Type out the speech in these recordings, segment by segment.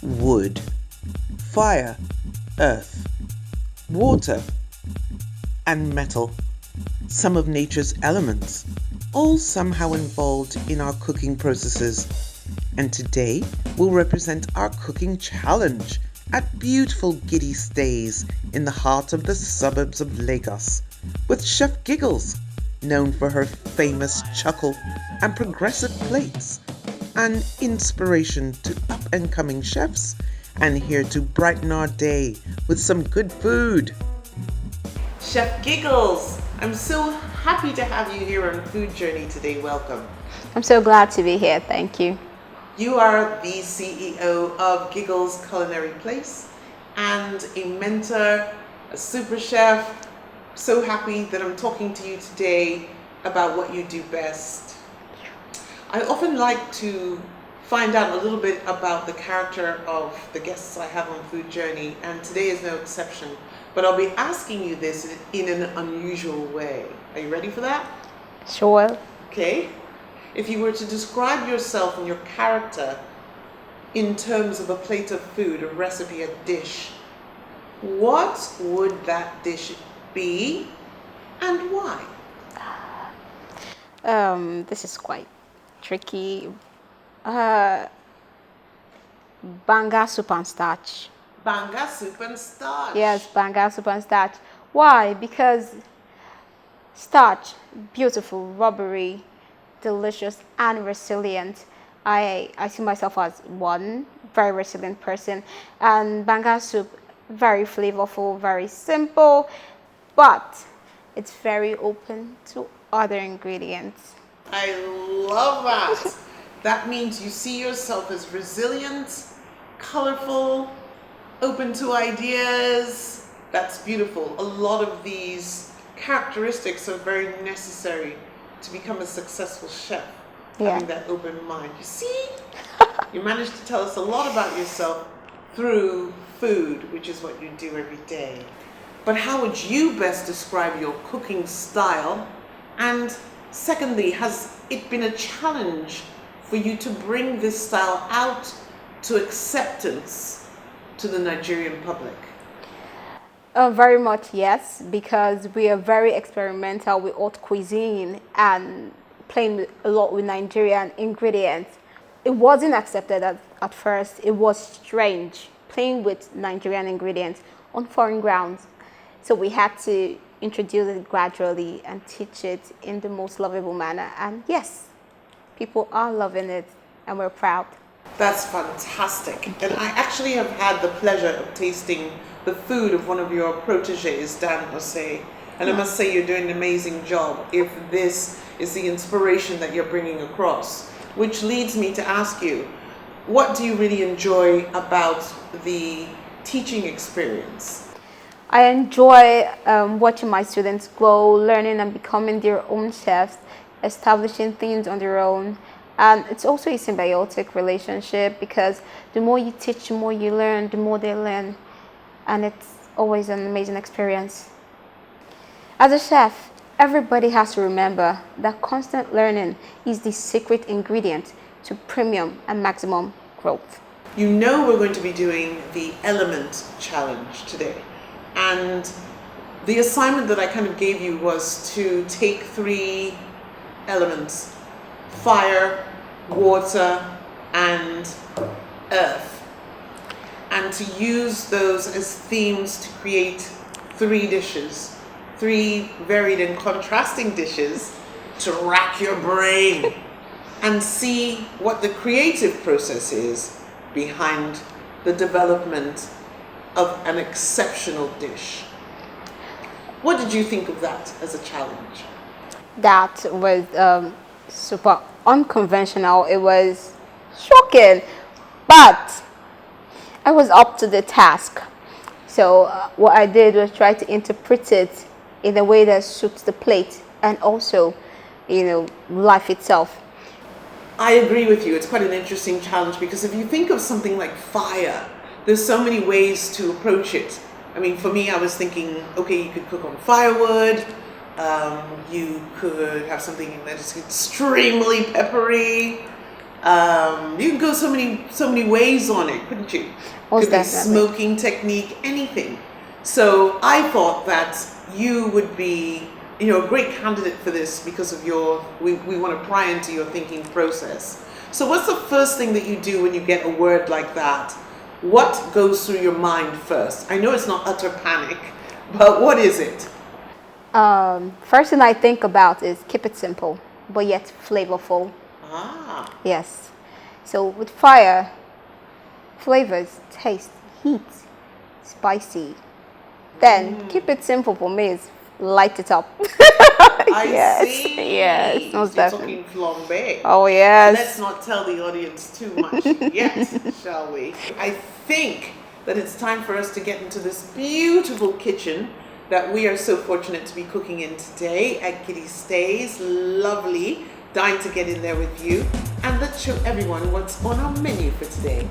wood, fire, earth, water, and metal, some of nature's elements, all somehow involved in our cooking processes. And today will represent our cooking challenge at beautiful Giddy Stays in the heart of the suburbs of Lagos, with Chef Giggles, known for her famous chuckle and progressive plates, an inspiration to up-and-coming chefs, and here to brighten our day with some good food. Chef Giggles, I'm so happy to have you here on Food Journey today. Welcome. I'm so glad to be here. Thank you. You are the CEO of Giggles Culinary Place and a mentor, a super chef. So happy that I'm talking to you today about what you do best. I often like to find out a little bit about the character of the guests I have on Food Journey, and today is no exception. But I'll be asking you this in an unusual way. Are you ready for that? Sure. Okay. If you were to describe yourself and your character in terms of a plate of food, a recipe, a dish, what would that dish be and why? This is quite tricky. Banga soup and starch. Banga soup and starch. Yes, banga soup and starch. Why? Because starch, beautiful, rubbery, delicious, and resilient. I see myself as one very resilient person, and banga soup, very flavorful, very simple, but it's very open to other ingredients. I love that. That means you see yourself as resilient, colorful, open to ideas. That's beautiful. A lot of these characteristics are very necessary to become a successful chef, having that open mind. You see, you managed to tell us a lot about yourself through food, which is what you do every day. But how would you best describe your cooking style? And secondly, has it been a challenge for you to bring this style out to acceptance to the Nigerian public? Very much yes, because we are very experimental with haute cuisine and playing a lot with Nigerian ingredients. It wasn't accepted at first. It was strange playing with Nigerian ingredients on foreign grounds. So we had to introduce it gradually and teach it in the most lovable manner. And yes, people are loving it and we're proud. That's fantastic. And I actually have had the pleasure of tasting the food of one of your proteges, Dan Osei. And I must say you're doing an amazing job if this is the inspiration that you're bringing across. Which leads me to ask you, what do you really enjoy about the teaching experience? I enjoy watching my students grow, learning and becoming their own chefs, establishing things on their own. And it's also a symbiotic relationship because the more you teach, the more you learn, the more they learn. And it's always an amazing experience. As a chef, everybody has to remember that constant learning is the secret ingredient to premium and maximum growth. You know we're going to be doing the element challenge today. And the assignment that I kind of gave you was to take 3 elements: fire, water, and earth, and to use those as themes to create 3 dishes, 3 varied and contrasting dishes to rack your brain and see what the creative process is behind the development of an exceptional dish. What did you think of that as a challenge? That was super unconventional. It was shocking, but I was up to the task. So what I did was try to interpret it in a way that suits the plate and also, life itself. I agree with you. It's quite an interesting challenge because if you think of something like fire, there's so many ways to approach it. I mean, for me, I was thinking, okay, you could cook on firewood, you could have something that is extremely peppery, You can go so many ways on it, couldn't you? Most Could be definitely. smoking technique, anything. So I thought that you would be, a great candidate for this because of we want to pry into your thinking process. So what's the first thing that you do when you get a word like that? What goes through your mind first? I know it's not utter panic, but what is it? First thing I think about is keep it simple, but yet flavorful. Ah, Yes. So with fire, flavors, taste, heat, spicy. Then keep it simple for me is light it up. I Yes, see. yes, most You're definitely. talking flambe. Oh yes. Let's not tell the audience too much yet, shall we? I think that it's time for us to get into this beautiful kitchen that we are so fortunate to be cooking in today at Kitty Stays. Lovely. Dying to get in there with you. And let's show everyone what's on our menu for today.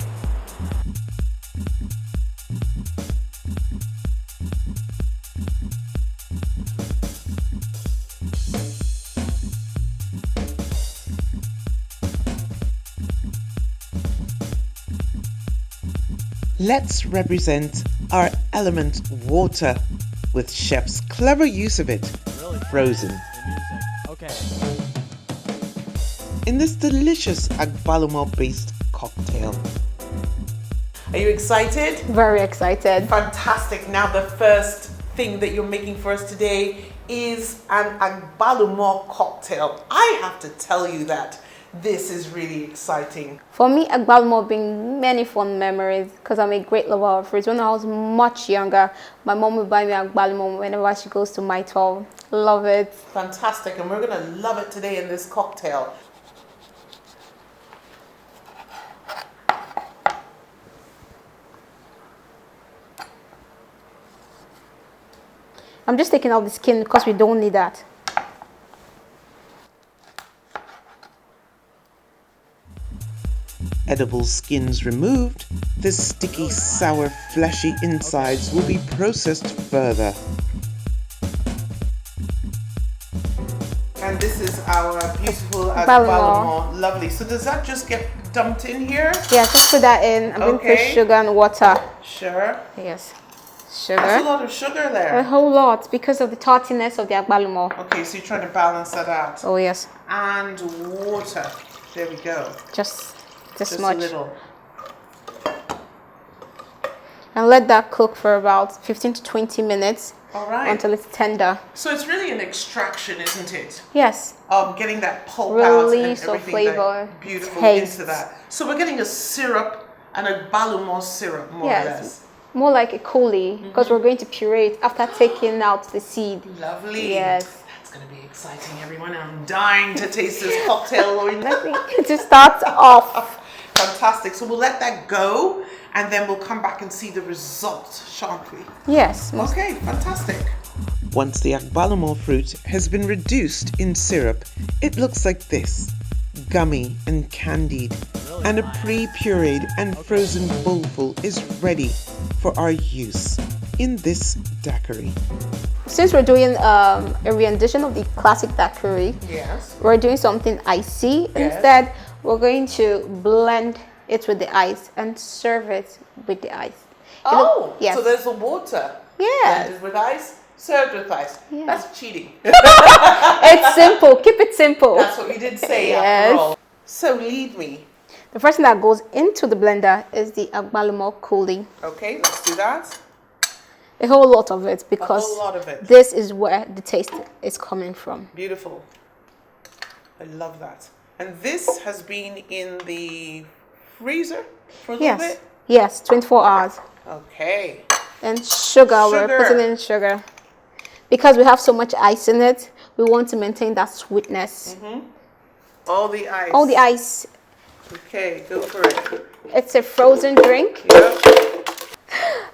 Let's represent our element water with chef's clever use of it, frozen. Okay. In this delicious agbalumo based cocktail. Are you excited? Very excited. Fantastic. Now the first thing that you're making for us today is an agbalumo cocktail. I have to tell you that this is really exciting. For me, agbalumo brings many fond memories because I'm a great lover of fruits. When I was much younger, my mom would buy me agbalumo whenever she goes to my 12. Love it. Fantastic. And we're going to love it today in this cocktail. I'm just taking out the skin because we don't need that. Edible skins removed, the sticky, sour, fleshy insides will be processed further. And this is our beautiful agbalumo. Lovely. So does that just get dumped in here? Yeah, just put that in. I'm going to put sugar and water. Sure. Yes. That's a Sugar. lot of sugar A there. whole lot because of the tartiness of the agbalumo. Okay, so you're trying to balance that out. Oh yes. And water. There we go. Just Just much. a little. And let that cook for about 15 to 20 minutes. All right. Until it's tender. So it's really an extraction, isn't it? Yes. Getting that pulp out and Release of everything flavor, that beautiful taste. into that. So we're getting a syrup and a agbalumo syrup, more or less. More like a coulis because we're going to puree it after taking out the seed. Lovely. Yes. That's going to be exciting, everyone. I'm dying to taste this cocktail. To start off. Fantastic. So we'll let that go and then we'll come back and see the result, shan't we? Yes. Okay, fantastic. Once the agbalumo fruit has been reduced in syrup, it looks like this, gummy and candied, and a pre-pureed and frozen bowlful is ready for our use in this daiquiri. Since we're doing a rendition of the classic daiquiri, Yes. we're doing something icy. Yes. Instead, we're going to blend it with the ice and serve it with the ice. Oh, yes. so there's the water. Yes. Blended with ice, served with ice. Yeah. That's cheating. It's simple. Keep it simple. That's what we did say Yes. after all. So lead me. The first thing that goes into the blender is the agbalumo coulis. Okay, let's do that. A whole lot of it because A whole lot of it. this is where the taste is coming from. Beautiful. I love that. And this has been in the freezer for a little bit? Yes, 24 hours. Okay. And sugar, we're Sugar. putting in sugar. Because we have so much ice in it, we want to maintain that sweetness. All the ice. All the ice. Okay, go for it. It's a frozen drink. Yep.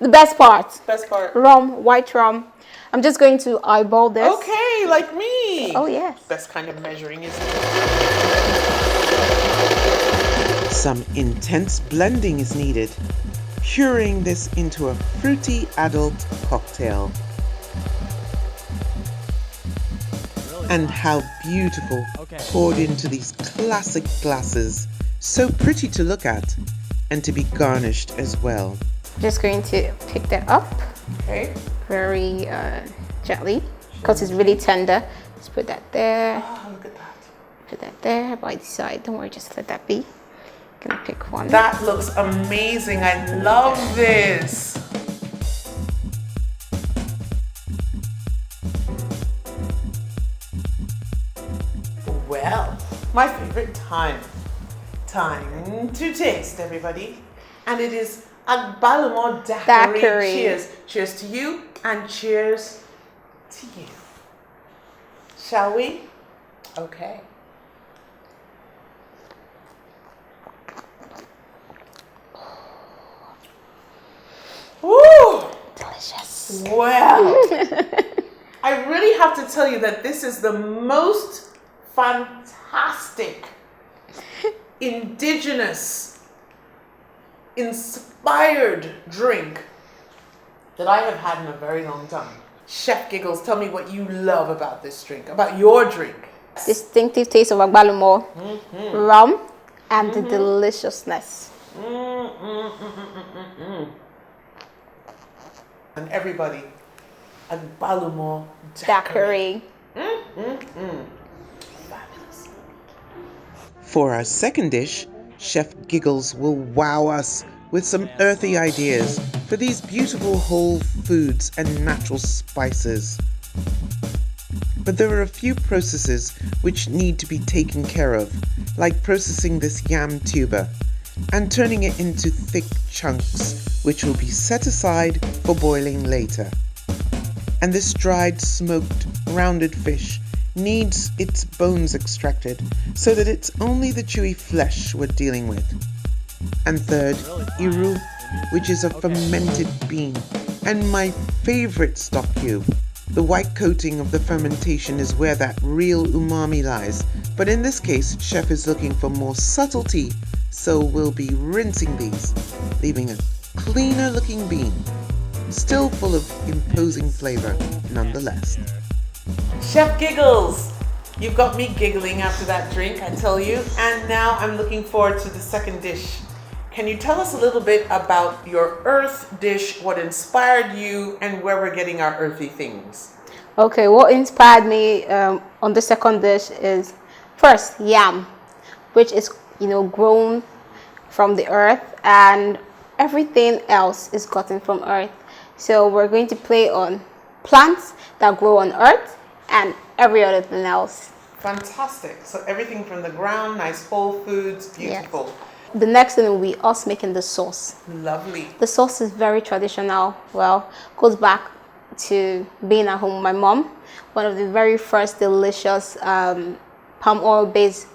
The best part, Best part. rum, white rum. I'm just going to eyeball this. Okay, like me. Oh, yes. Best kind of measuring, isn't it? Some intense blending is needed, puring this into a fruity adult cocktail. And how beautiful, poured into these classic glasses, so pretty to look at and to be garnished as well. Just going to pick that up Okay. very gently because it's really tender. Let's put that there. Oh, look at that. Put that there by the side. Don't worry, just let that be. Gonna pick one. That looks amazing. I love this. Well, my favorite time. Time to taste, everybody. And it is Agbalumo daiquiri. Daiquiri. Cheers. Cheers to you and cheers to you. Shall we? Okay. Woo! Delicious. Well, I really have to tell you that this is the most fantastic, indigenous, inspired drink that I have had in a very long time. Chef Giggles, tell me what you love about this drink, about your drink. Distinctive taste of agbalumo, rum, and the deliciousness. And everybody, Agbalumo daiquiri. Daiquiri. Fabulous. For our second dish, Chef Giggles will wow us with some earthy ideas for these beautiful whole foods and natural spices. But there are a few processes which need to be taken care of, like processing this yam tuber and turning it into thick chunks, which will be set aside for boiling later. And this dried, smoked, rounded fish needs its bones extracted so that it's only the chewy flesh we're dealing with. And third, iru, which is a fermented bean, and my favorite stock cube. The white coating of the fermentation is where that real umami lies, but in this case, Chef is looking for more subtlety, so we'll be rinsing these, leaving a cleaner looking bean, still full of imposing flavor nonetheless. Chef Giggles, you've got me giggling after that drink, I tell you. And now I'm looking forward to the second dish. Can you tell us a little bit about your earth dish, what inspired you, and where we're getting our earthy things? Okay, what inspired me on the second dish is first yam, which is grown from the earth, and everything else is gotten from earth. So we're going to play on plants that grow on earth and every other thing else. Fantastic. So everything from the ground, nice whole foods, beautiful. Yes. The next thing will be us making the sauce. Lovely. The sauce is very traditional. Well, goes back to being at home with my mom. One of the very first delicious palm oil based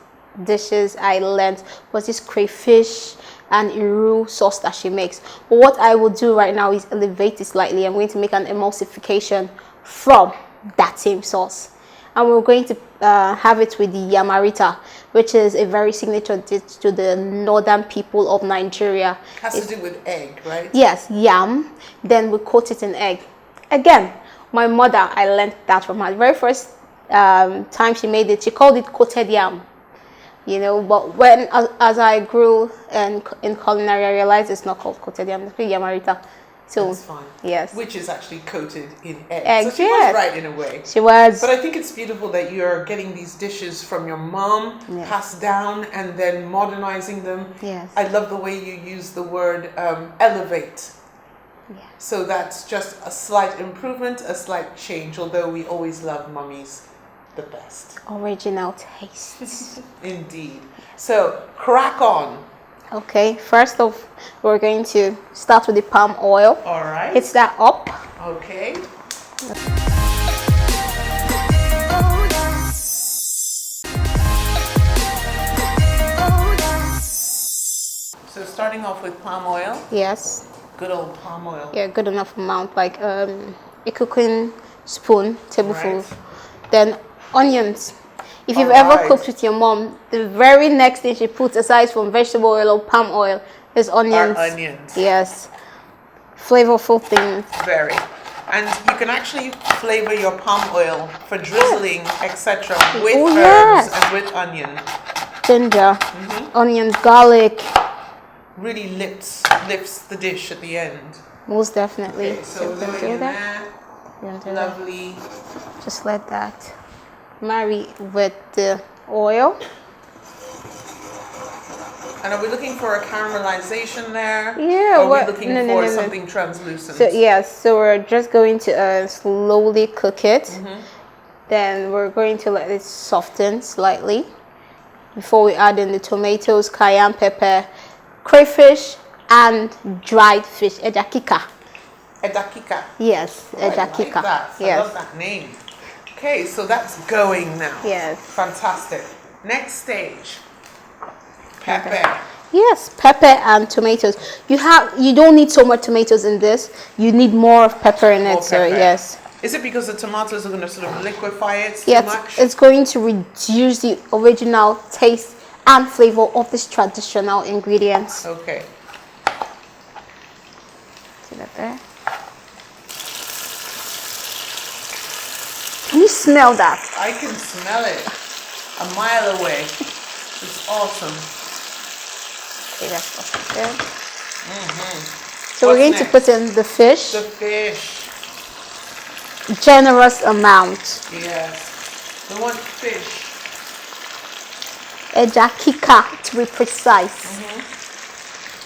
dishes I learned was this crayfish and iru sauce that she makes. But what I will do right now is elevate it slightly. I'm going to make an emulsification from that same sauce. And we're going to have it with the yamarita, which is a very signature dish to the northern people of Nigeria. Has to do with egg, right? Yes, yam. Then we coat it in egg. Again, my mother, I learned that from her. The very first time she made it, she called it coated yam. But when as I grew in culinary, I realized it's not called coated yam, it's called yamarita. So that's fine. Yes. Which is actually coated in egg. Egg, so she yes. was right in a way. She was. But I think it's beautiful that you're getting these dishes from your mom, Yes. passed down, and then modernizing them. Yes. I love the way you use the word elevate. Yeah. So that's just a slight improvement, a slight change, although we always love mummies the best. Original taste. Indeed. So crack on. Okay, first off, we're going to start with the palm oil. All right. Hit that up. Okay. So starting off with palm oil. Yes. Good old palm oil. Yeah, good enough amount, like a cooking spoon, tablespoon. Right. Then onions. If you've Alright. ever cooked with your mom, the very next thing she puts aside from vegetable oil or palm oil is onions. Are onions. Yes. Flavorful things. Very. And you can actually flavor your palm oil for drizzling, etc. with Oh, herbs yes. and with onion. ginger, onions, garlic. Really lifts the dish at the end. Most definitely. Okay, so we're you can going do in that. there. You can do that. Lovely. Just let that marry with the oil. And are we looking for a caramelization there? Yeah, Or are we what- looking no, for no. something translucent? So yes, so we're just going to slowly cook it. Then we're going to let it soften slightly before we add in the tomatoes, cayenne pepper, crayfish, and dried fish, ejakika. Edakika. Yes, I like ejakika. that. I Yes. love that name. Okay, so that's going now. Yes. Fantastic. Next stage. Pepper. Yes, pepper and tomatoes. You don't need so much tomatoes in this. You need more pepper in More it. So pepper. yes. Is it because the tomatoes are going to sort of liquefy it too Yes, much? it's going to reduce the original taste and flavor of this traditional ingredients. Okay. See that there? Can you smell that? I can smell it a mile away. It's awesome. Okay, that's also good. So What's we're going next? to put in the fish, The fish. generous amount. Yes. We want fish. Ejakika to be precise.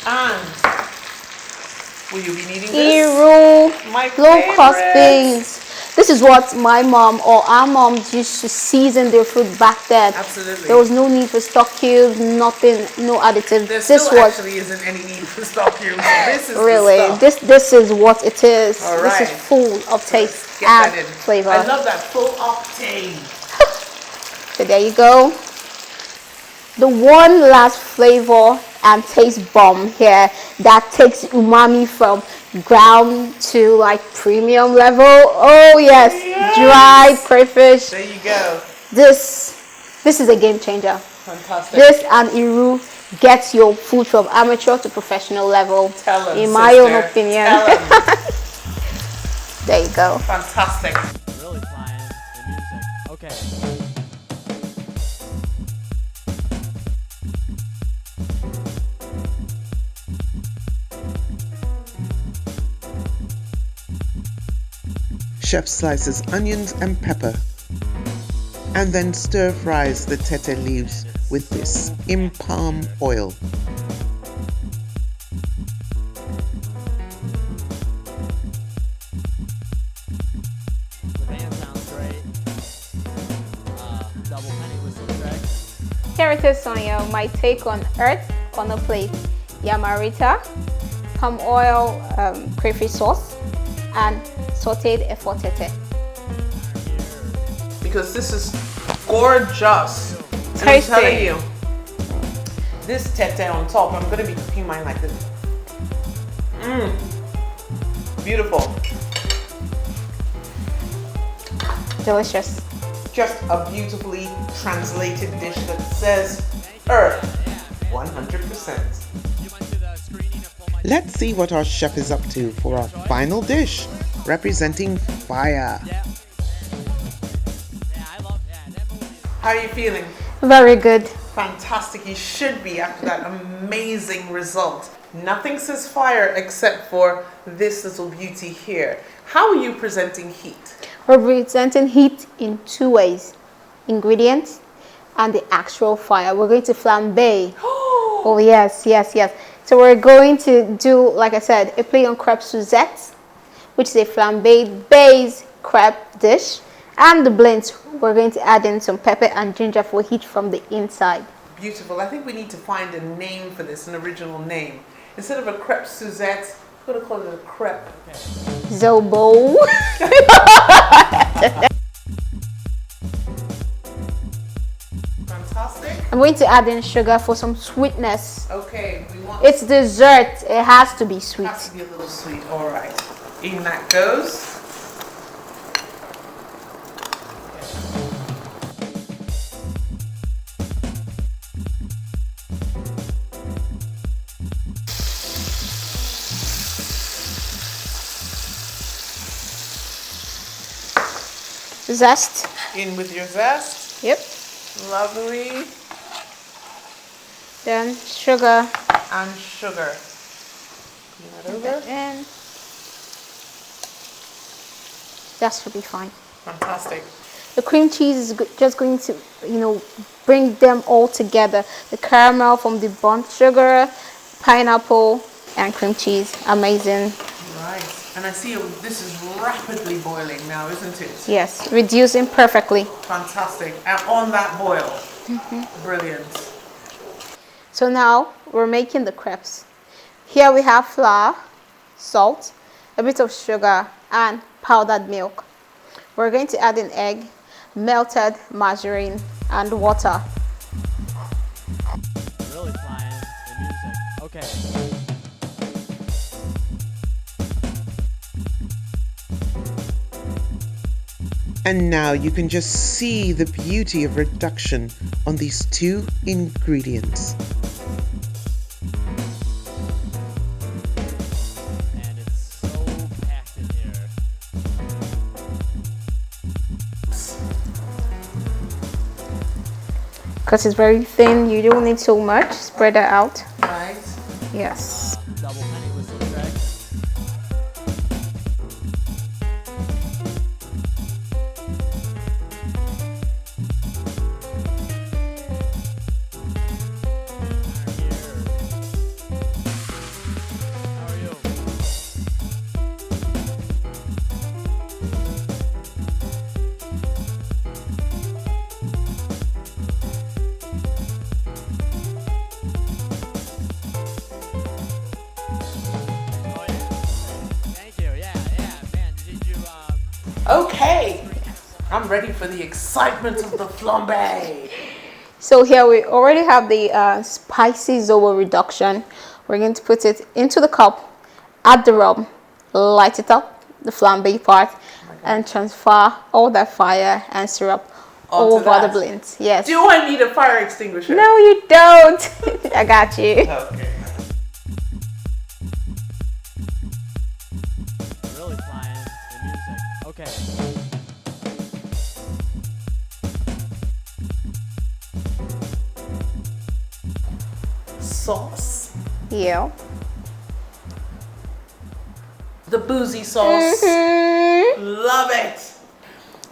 And will you be needing this? Iru, My low cost favorite. beans. This is what my mom or our moms used to season their food back then. Absolutely. There was no need for stock cubes, nothing, no additives. There This still was actually isn't any need for stock cubes. This is really the stuff. this is what it is. All This is right. full of taste Get and that in. flavor. I love that full octane. So there you go. The one last flavor and taste bomb here that takes umami from ground to like premium level. Oh yes, Yes. dried crayfish. There you go. This is a game changer. Fantastic. This and Iru gets your food from amateur to professional level. Tell 'em, in my own sister. opinion. Tell 'em. There you go. Fantastic. Really flying the music. Okay. Chef slices onions and pepper and then stir fries the tete leaves with this in palm oil. The band sounds great. Double penny whistle track. Here it is, Sonia. My take on earth on a plate. Yamarita, palm oil, crayfish sauce, and sauteed efotete. Because this is gorgeous. And I'm Tasty. telling you, this tete on top, I'm going to be cooking mine like this. Beautiful. Delicious. Just a beautifully translated dish that says Earth 100%. Let's see what our chef is up to for our final dish, representing fire. How are you feeling? Very good. Fantastic. You should be after that amazing result. Nothing says fire except for this little beauty here. How are you presenting heat? We're presenting heat in two ways: ingredients and the actual fire. We're going to flambe. Oh yes, yes, yes. So we're going to do, like I said, a play on crepe Suzette, which is a flambéed base crepe dish. And the blends, we're going to add in some pepper and ginger for heat from the inside. Beautiful. I think we need to find a name for this, an original name. Instead of a crepe Suzette, I'm going to call it a crepe. Zobo. Fantastic. I'm going to add in sugar for some sweetness. Okay, we want It's dessert. It has to be sweet. has to be a little sweet. All right. In that goes. Zest. In with your zest. Yep. Lovely. Then sugar. And sugar. Bring that over. And that should be fine. Fantastic. The cream cheese is just going to, bring them all together. The caramel from the burnt sugar, pineapple, and cream cheese. Amazing. Right. And I see this is rapidly boiling now, isn't it? Yes, reducing perfectly. Fantastic. And on that boil. Brilliant. So now we're making the crepes. Here we have flour, salt, a bit of sugar, and powdered milk. We're going to add an egg, melted margarine, and water. Really flying the music. Okay. And now you can just see the beauty of reduction on these two ingredients. And it's so packed in here. Because it's very thin, you don't need so much. Spread it out. Right. Yes. Double penny whistle trick. How are you? Oh yeah. Thank you. Yeah, man. Did you Okay. I'm ready for the excitement of the flambe. So here we already have the spicy Zobo reduction. We're going to put it into the cup, add the rum, light it up, the flambe part, and transfer all that fire and syrup Onto over that. the blend. Yes. Do I need a fire extinguisher? No, you don't. I got you. Okay. really flying the music? Okay. Sauce. Yeah. The boozy sauce. Love it.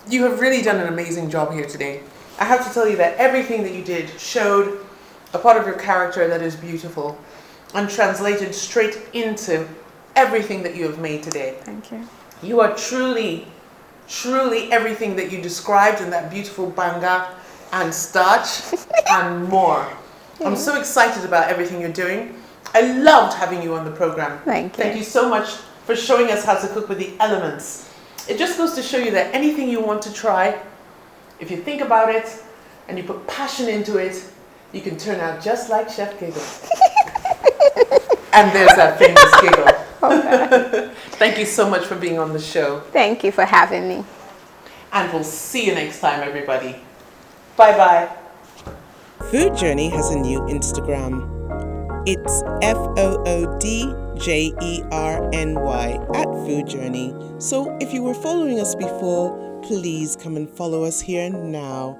You have really done an amazing job here today. I have to tell you that everything that you did showed a part of your character that is beautiful and translated straight into everything that you have made today. Thank you. You are truly, truly everything that you described in that beautiful banga and starch and more. I'm so excited about everything you're doing. I loved having you on the program. Thank you. Thank you so much for showing us how to cook with the elements. It just goes to show you that anything you want to try, if you think about it and you put passion into it, you can turn out just like Chef Giggle. And there's that famous giggle. Thank you so much for being on the show. Thank you for having me. And we'll see you next time, everybody. Bye-bye. Food Journey has a new Instagram. It's FOODJERNY @Food Journey. So if you were following us before, please come and follow us here now.